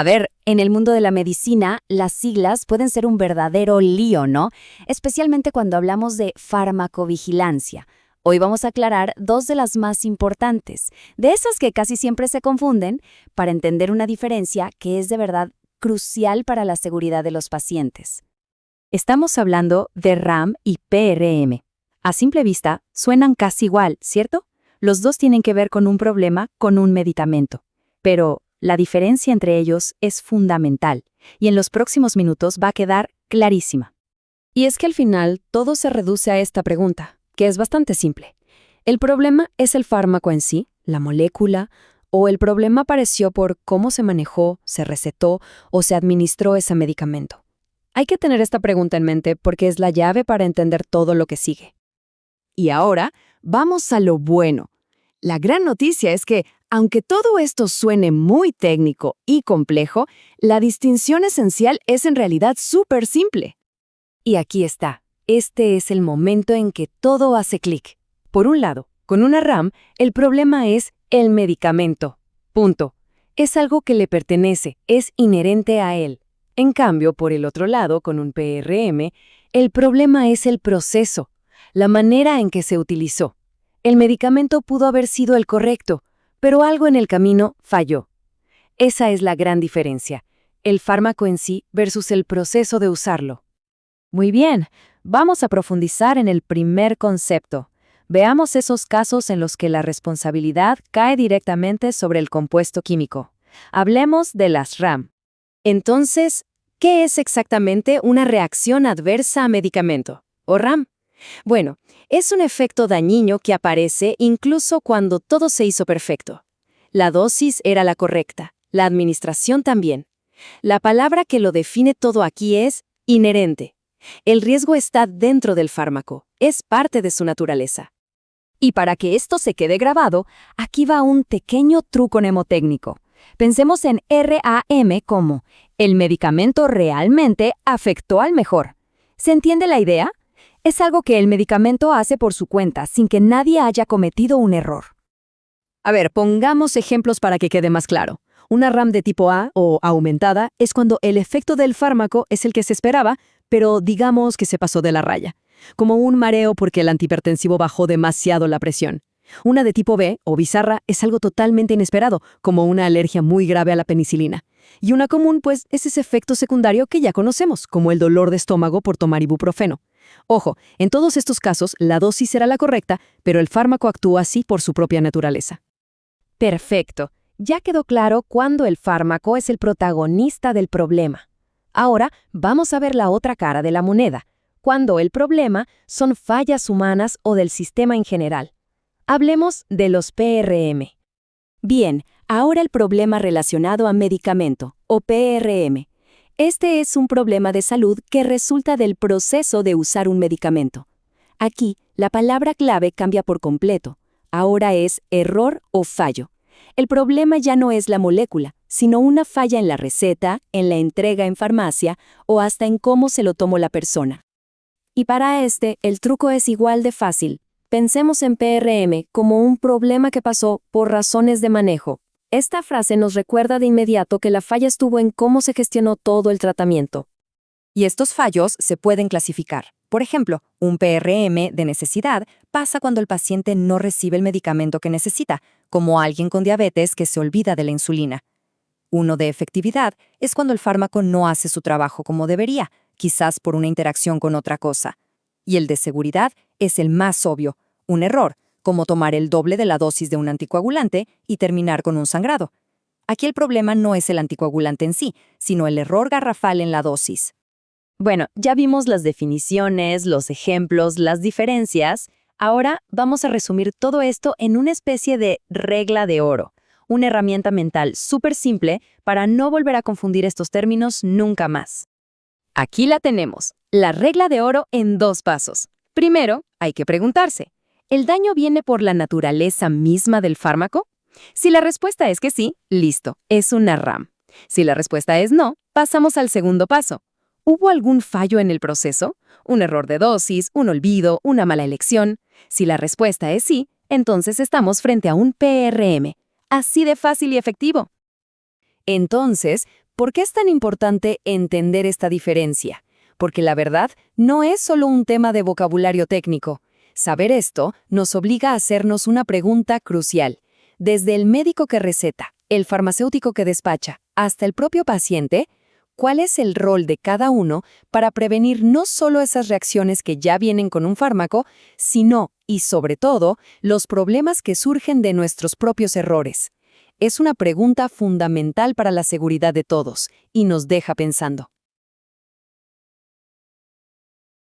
A ver, en el mundo de la medicina, las siglas pueden ser un verdadero lío, ¿no? Especialmente cuando hablamos de farmacovigilancia. Hoy vamos a aclarar dos de las más importantes, de esas que casi siempre se confunden, para entender una diferencia que es de verdad crucial para la seguridad de los pacientes. Estamos hablando de RAM y PRM. A simple vista, suenan casi igual, ¿cierto? Los dos tienen que ver con un problema, con un medicamento. Pero la diferencia entre ellos es fundamental, y en los próximos minutos va a quedar clarísima. Y es que al final todo se reduce a esta pregunta, que es bastante simple. ¿El problema es el fármaco en sí, la molécula, o el problema apareció por cómo se manejó, se recetó o se administró ese medicamento? Hay que tener esta pregunta en mente porque es la llave para entender todo lo que sigue. Y ahora, vamos a lo bueno. La gran noticia es que, aunque todo esto suene muy técnico y complejo, la distinción esencial es en realidad súper simple. Y aquí está. Este es el momento en que todo hace clic. Por un lado, con una RAM, el problema es el medicamento. Punto. Es algo que le pertenece, es inherente a él. En cambio, por el otro lado, con un PRM, el problema es el proceso, la manera en que se utilizó. El medicamento pudo haber sido el correcto, pero algo en el camino falló. Esa es la gran diferencia, el fármaco en sí versus el proceso de usarlo. Muy bien, vamos a profundizar en el primer concepto. Veamos esos casos en los que la responsabilidad cae directamente sobre el compuesto químico. Hablemos de las RAM. Entonces, ¿qué es exactamente una reacción adversa a medicamento, o RAM? Bueno, es un efecto dañino que aparece incluso cuando todo se hizo perfecto. La dosis era la correcta, la administración también. La palabra que lo define todo aquí es inherente. El riesgo está dentro del fármaco, es parte de su naturaleza. Y para que esto se quede grabado, aquí va un pequeño truco mnemotécnico. Pensemos en RAM como el medicamento realmente afectó al mejor. ¿Se entiende la idea? Es algo que el medicamento hace por su cuenta, sin que nadie haya cometido un error. A ver, pongamos ejemplos para que quede más claro. Una RAM de tipo A o aumentada es cuando el efecto del fármaco es el que se esperaba, pero digamos que se pasó de la raya, como un mareo porque el antihipertensivo bajó demasiado la presión. Una de tipo B o bizarra es algo totalmente inesperado, como una alergia muy grave a la penicilina. Y una común, pues, es ese efecto secundario que ya conocemos, como el dolor de estómago por tomar ibuprofeno. Ojo, en todos estos casos, la dosis será la correcta, pero el fármaco actúa así por su propia naturaleza. Perfecto. Ya quedó claro cuándo el fármaco es el protagonista del problema. Ahora vamos a ver la otra cara de la moneda, cuando el problema son fallas humanas o del sistema en general. Hablemos de los PRM. Bien, ahora el problema relacionado a medicamento, o PRM. Este es un problema de salud que resulta del proceso de usar un medicamento. Aquí, la palabra clave cambia por completo. Ahora es error o fallo. El problema ya no es la molécula, sino una falla en la receta, en la entrega en farmacia o hasta en cómo se lo tomó la persona. Y para el truco es igual de fácil. Pensemos en PRM como un problema que pasó por razones de manejo. Esta frase nos recuerda de inmediato que la falla estuvo en cómo se gestionó todo el tratamiento. Y estos fallos se pueden clasificar. Por ejemplo, un PRM de necesidad pasa cuando el paciente no recibe el medicamento que necesita, como alguien con diabetes que se olvida de la insulina. Uno de efectividad es cuando el fármaco no hace su trabajo como debería, quizás por una interacción con otra cosa. Y el de seguridad es el más obvio, un error, como tomar el doble de la dosis de un anticoagulante y terminar con un sangrado. Aquí el problema no es el anticoagulante en sí, sino el error garrafal en la dosis. Bueno, ya vimos las definiciones, los ejemplos, las diferencias. Ahora vamos a resumir todo esto en una especie de regla de oro, una herramienta mental súper simple para no volver a confundir estos términos nunca más. Aquí la tenemos, la regla de oro en 2 pasos. Primero, hay que preguntarse, ¿el daño viene por la naturaleza misma del fármaco? Si la respuesta es que sí, listo, es una RAM. Si la respuesta es no, pasamos al segundo paso. ¿Hubo algún fallo en el proceso? ¿Un error de dosis, un olvido, una mala elección? Si la respuesta es sí, entonces estamos frente a un PRM. Así de fácil y efectivo. Entonces, ¿Por qué es tan importante entender esta diferencia? Porque la verdad no es solo un tema de vocabulario técnico. Saber esto nos obliga a hacernos una pregunta crucial. Desde el médico que receta, el farmacéutico que despacha, hasta el propio paciente, ¿cuál es el rol de cada uno para prevenir no solo esas reacciones que ya vienen con un fármaco, sino, y sobre todo, los problemas que surgen de nuestros propios errores? Es una pregunta fundamental para la seguridad de todos y nos deja pensando.